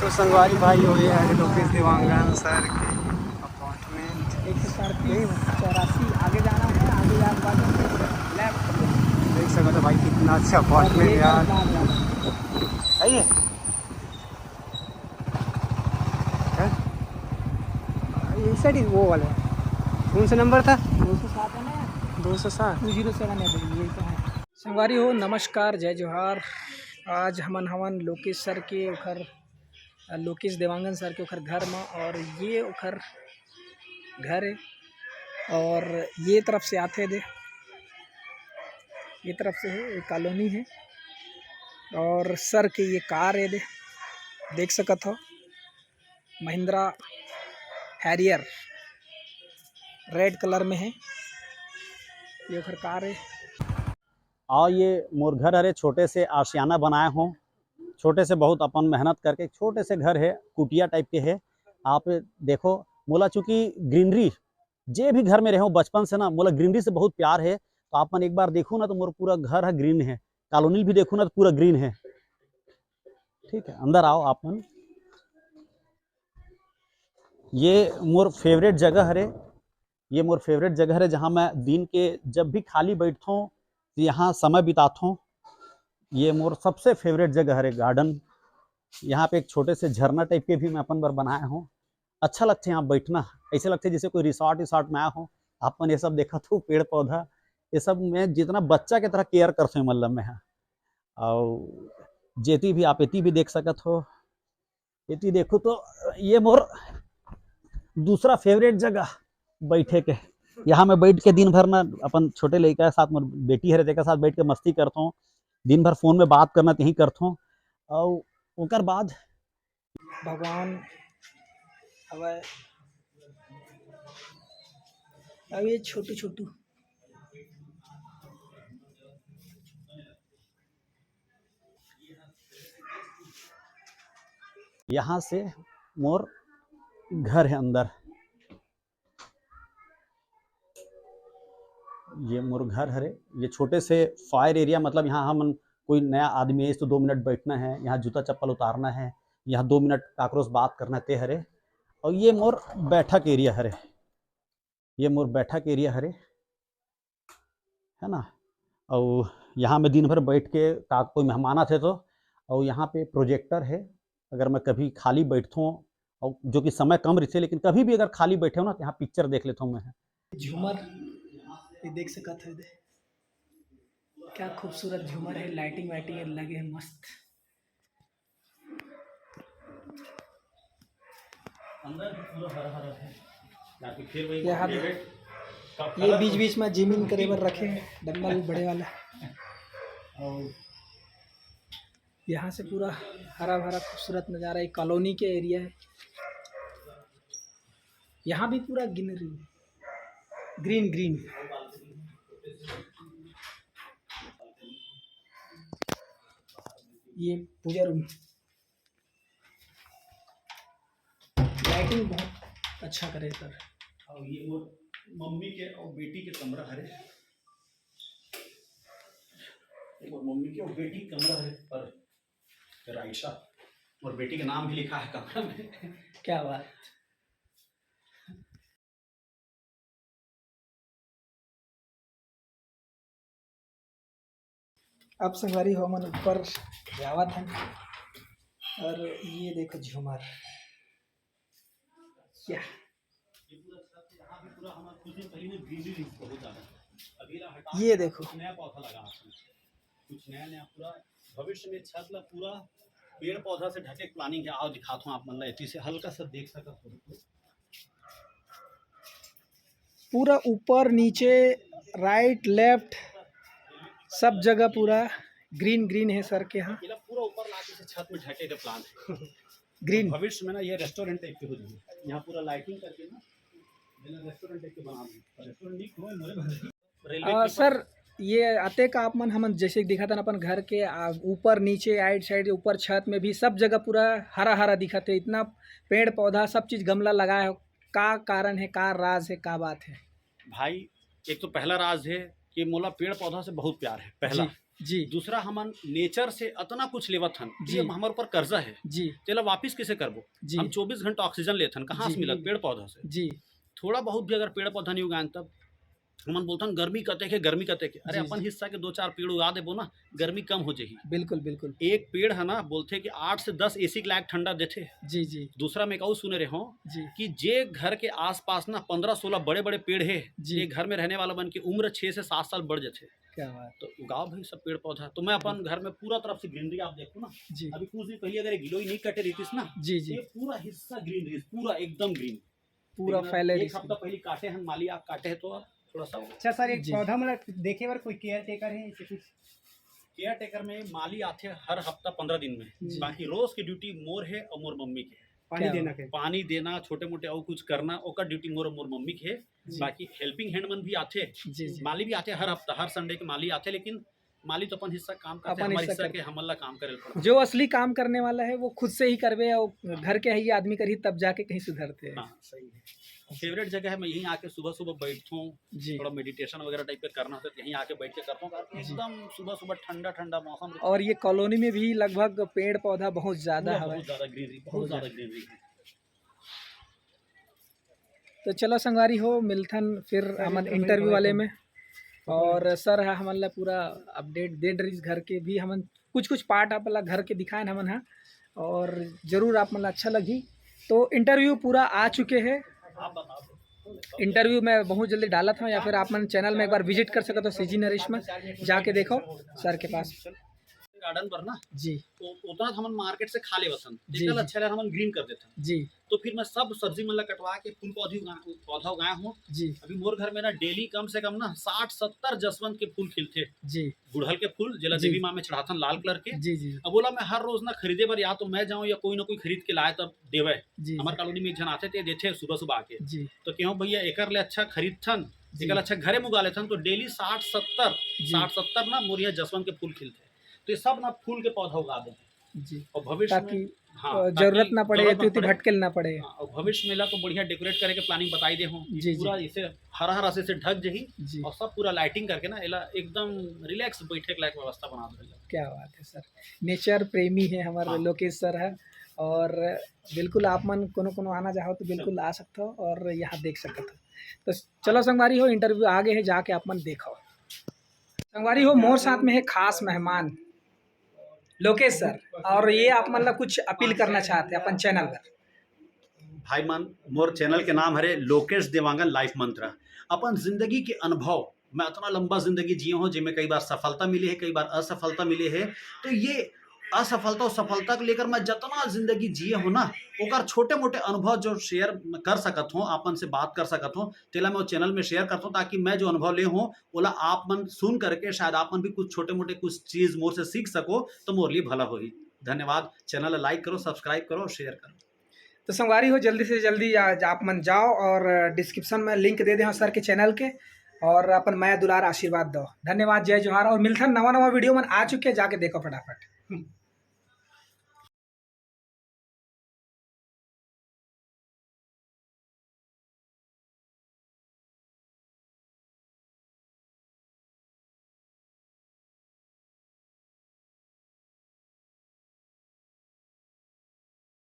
तो संगवारी भाई हो गया है लोकेश देवांगन सर के अपार्टमेंट 184 आगे जाना है, आगे जाने के बाद लेफ्ट। देख सकते हो भाई कितना अच्छा अपार्टमेंट यार है ये। ये साइड वो वाला कौन सा नंबर था? 207 है ना, 207 207 है यही तो है। संगवारी हो नमस्कार, जय जोहार। आज हमन लोकेश सर के ओखर लोकेश देवांगन सर के ओखर घर में, और ये ओखर घर है, और ये तरफ से आते दे, ये तरफ से है, ये कॉलोनी है, और सर के ये कार है दे, देख सकत हो महिंद्रा हैरियर रेड कलर में है, ये ओखर कार है। और ये मोर घर हरे छोटे से आशियाना बनाए हों, छोटे से बहुत अपन मेहनत करके छोटे से घर है, कुटिया टाइप के है। आप देखो मोला चूँकि ग्रीनरी जे भी घर में रहो बचपन से ना, मोला ग्रीनरी से बहुत प्यार है। तो आपन एक बार देखो ना तो मोर पूरा घर है ग्रीन है, कॉलोनी भी देखो ना तो पूरा ग्रीन है। ठीक है, अंदर आओ आपन। ये मोर फेवरेट जगह हरे, ये मोर फेवरेट जगह है जहाँ मैं दिन के जब भी खाली बैठता हूँ यहाँ समय बिताता हूँ। ये मोर सबसे फेवरेट जगह है गार्डन। यहाँ पे एक छोटे से झरना टाइप के भी मैं अपन बार बनाया हूँ। अच्छा लगता है यहाँ बैठना, ऐसे लगता है जैसे कोई रिसोर्ट विसॉर्ट में आया हो। अपन ये सब देखा तो पेड़ पौधा ये सब में जितना बच्चा की तरह केयर करते हैं मतलब में है। और जेती भी आप एती भी देख सकत हो, एती देखो तो ये मोर दूसरा फेवरेट जगह बैठे के। यहाँ मैं बैठ के दिन भर ना अपन छोटे लड़का के साथ मोर बेटी है के साथ बैठ के मस्ती करता हूँ, दिन भर फोन में बात करना यही करता हूँ। और उनकर बाद भगवान हवा, अब ये छोटू छोटू यहाँ से मोर घर है अंदर, ये मोर घर है। ये छोटे से फायर एरिया, मतलब यहाँ हम कोई नया आदमी है तो 2 मिनट बैठना है, यहाँ जूता चप्पल उतारना है, यहाँ 2 मिनट काकरोच बात करना ते हरे। और ये मोर बैठक एरिया हरे, ये मोर बैठक एरिया हरे है ना। और यहाँ में दिन भर बैठ के कोई मेहमान आते तो, और यहाँ पे प्रोजेक्टर है। अगर मैं कभी खाली बैठता हूँ, और जो कि समय कम रहते लेकिन कभी भी अगर खाली बैठे हो ना तो यहाँ पिक्चर देख लेता हूँ मैं। झूमर ये देख सकत है, क्या खूबसूरत झूमर है, लाइटिंग वाइटिंग लगे है मस्त। अंदर पूरा हरा हरा है, ताकि फिर वही यहाँ ये बीच बीच में जिमिंग करे बर रखे हैं डंबल बड़े वाला, और यहाँ से पूरा हरा भरा खूबसूरत नज़ारा। एक कॉलोनी के एरिया है, यहाँ भी पूरा ग्रीनरी ग्रीन ग्रीन। ये पूजा रूम, लाइटिंग बहुत अच्छा करे सर। और ये वो मम्मी के और बेटी के कमरा है, मम्मी के और बेटी कमरा है पर राइट साहब, और बेटी का नाम भी लिखा है कमरा में। क्या बात। अब संगवारी हो मन ऊपर जावत है, और ये देखो झूमर, क्या ये देखो नया पौधा लगा, कुछ नया नया पूरा भविष्य में छत ला पूरा पेड़ पौधा से ढके प्लानिंग है। आओ दिखाता हूँ आप मतलब इसी से हल्का सा देख सकते हो, पूरा ऊपर नीचे राइट लेफ्ट सब जगह पूरा ग्रीन ग्रीन है सर के यहाँ। पूरा ऊपर लाके से छत में ढके के प्लान है ग्रीन। भविष्य में ना ये रेस्टोरेंट टाइप की हो जाएगी, यहाँ पूरा लाइटिंग करके ना रेस्टोरेंट टाइप के बना देंगे। रेस्टोरेंट नहीं हुआ सर ये आते का आप मन हमन जैसे दिखा था अपन घर के ऊपर नीचे आइट साइड ऊपर छत में भी सब जगह पूरा हरा हरा दिखा थे, इतना पेड़ पौधा सब चीज़ गमला लगाया है। का कारण है, का राज है, का बात है भाई? एक तो पहला राज है कि मोला पेड़ पौधा से बहुत प्यार है, पहला। जी दूसरा हमन नेचर से अतना कुछ लेवत हन जी। जी हमारे ऊपर कर्जा है जी तेला वापिस कैसे करबो। जी हम 24 घंटा ऑक्सीजन लेथन कहाँ जी। से मिलत पेड़ पौधा से। जी थोड़ा बहुत भी अगर पेड़ पौधा नहीं उगाएं तब हमन बोलथन गर्मी कते के गर्मी कते के। अरे जी, अपन जी। हिस्सा के 2-4 पेड़ उगा देबो ना गर्मी कम हो जाही। बिल्कुल बिल्कुल। एक पेड़ है ना बोलते कि 8 से 10 एसी के लायक ठंडा देते। जी जी दूसरा मैं कहूँ सुने रहे हो जी कि जे घर के आसपास ना 15-16 बड़े बड़े पेड़ है जी। ये घर में रहने वाला बन के उम्र 6 से 7 साल बढ़ जाते। क्या बात। तो उगाओ भाई सब पेड़ पौधा। तो मैं अपन घर में पूरा तरफ से ग्रीनरी आप देखो ना। जी अभी कुछ दिन पहले अगर ये गिलोई नहीं कटे रही थी ना जी जी ये पूरा हिस्सा ग्रीनरी पूरा एकदम ग्रीन पूरा फैले एक हफ्ता पहले काटे हैं माली आप काटे हैं तो अब थोड़ा सा अच्छा सर एक जी। पौधा मतलब देखे बार कोई केयर टेकर है ऐसे कुछ? केयर टेकर में माली आते हैं हर हफ्ता 15 दिन में। जी। बाकी रोज की ड्यूटी मोर है और मोर मम्मी की है। पानी क्या देना के? पानी देना छोटे मोटे और कुछ करना ओकर ड्यूटी मोर मोर मम्मी के है। जी। बाकी हेल्पिंग हैंडमैन भी आते हैं जी जी माली भी आते हैं हर हफ्ता हर संडे के माली आते हैं। लेकिन माली तो अपन हिस्सा काम करते हैं अपन हमारे हिस्सा हिस्सा के हमला काम करे पड़ता। जो असली काम करने वाला है वो खुद से ही करवे और घर के ही आदमी कर ही तब जाके कहीं सुधरते हैं। हाँ सही है। फेवरेट जगह है मैं यहीं आके सुबह सुबह बैठता हूँ जी थोड़ा मेडिटेशन वगैरह टाइप का करना होता है यहीं आके बैठ के करता हूँ जी। एकदम सुबह सुबह ठंडा ठंडा मौसम और ये कॉलोनी में भी लगभग पेड़ पौधा बहुत ज्यादा पूरा है। बहुत ज्यादा ग्रीनरी बहुत ज्यादा ग्रीनरी है। तो चलो संगवारी हो मिलथन फिर हमन इंटरव्यू वाले में। और सर है हमन ला पूरा अपडेट दे रही घर के भी हमन कुछ कुछ पार्ट आप ला घर के दिखाए हमन है और जरूर आप मन ला अच्छा लगी। तो इंटरव्यू पूरा आ चुके हैं। आप बताओ इंटरव्यू मैं बहुत जल्दी डाला था या फिर आप मन चैनल में एक बार विजिट कर सकते हो सीजी नरेश में जाके देखो सर के पास। गार्डन पर ना जी तो उतना हमन मार्केट से खा ले वसन जी, देखल जी। अच्छा लगा हमन ग्रीन कर देते हैं। जी तो फिर मैं सब सब्जी मन ला कटवा के फूल पौधा उगाया हूँ। जी अभी मोर घर में ना डेली कम से कम ना 60-70 जसवंत के फूल खिलते। जी गुड़हल के फूल जिला जी। देवी माँ में चढ़ाथन लाल कलर के। जी जी अब बोला मैं हर रोज ना खरीदे पर या तो मैं जाऊँ या कोई ना कोई खरीद के लाए तब देवे। जी हमारे कॉलोनी में एक जन आते थे देते सुबह सुबह आके। जी तो क्यों भैया एकर ले अच्छा खरीदथन जी। एकर अच्छा घरे मुगा लेथन तो डेली 60-70 ना मोरिया जसवंत के फूल खिलते। तो ये सब ना फूल के पौधा उगा दे जी और भविष्य ताकि में जरूरत ना पड़े जरूरत ना इतनी पड़े। भटकेल ना पड़े। हाँ, और भविष्य में ला तो बढ़िया डेकोरेट करे के प्लानिंग बताई दे हूँ जी, पूरा इसे हरा हरा से ढक जही जी और सब पूरा लाइटिंग करके ना इला एकदम रिलैक्स बैठे के लायक व्यवस्था बना देला। क्या बात है सर। नेचर प्रेमी है हमारे हाँ। लोकेश सर है और बिल्कुल आप मन कोनो कोनो आना चाहो तो बिल्कुल आ सकते हो और यहाँ देख सकते हो। तो चलो संगवारी हो इंटरव्यू आगे है जाके आप मन देखो। संगवारी हो मोर साथ में है खास मेहमान लोकेश सर और ये आप मतलब कुछ अपील करना चाहते हैं अपन चैनल पर। भाई मन मोर चैनल के नाम हरे लोकेश देवांगन लाइफ मंत्र। अपन जिंदगी के अनुभव मैं इतना लंबा जिंदगी जिये हूँ जिसमें कई बार सफलता मिली है कई बार असफलता मिली है। तो ये असफलता और सफलता को लेकर मैं जितना जिंदगी जिये हूँ ना ओकर छोटे मोटे अनुभव जो शेयर कर सकत हूँ आपन से बात कर सकत हूँ तेला मैं चैनल में शेयर करता हूँ ताकि मैं जो अनुभव ले हूँ ओला आप मन सुन करके शायद आप मन भी कुछ छोटे मोटे कुछ चीज मोर से सीख सको तो मोर लिए भला होगी। धन्यवाद। चैनल लाइक करो सब्सक्राइब करो और शेयर करो। तो संगवारी हो जल्दी से जल्दी आप मन जाओ और डिस्क्रिप्शन में लिंक दे दे सर के चैनल के और अपन माया दुलार आशीर्वाद दो। धन्यवाद जय जोहार और मिलथन नवा नवा वीडियो मन आ चुके जाके देखो फटाफट।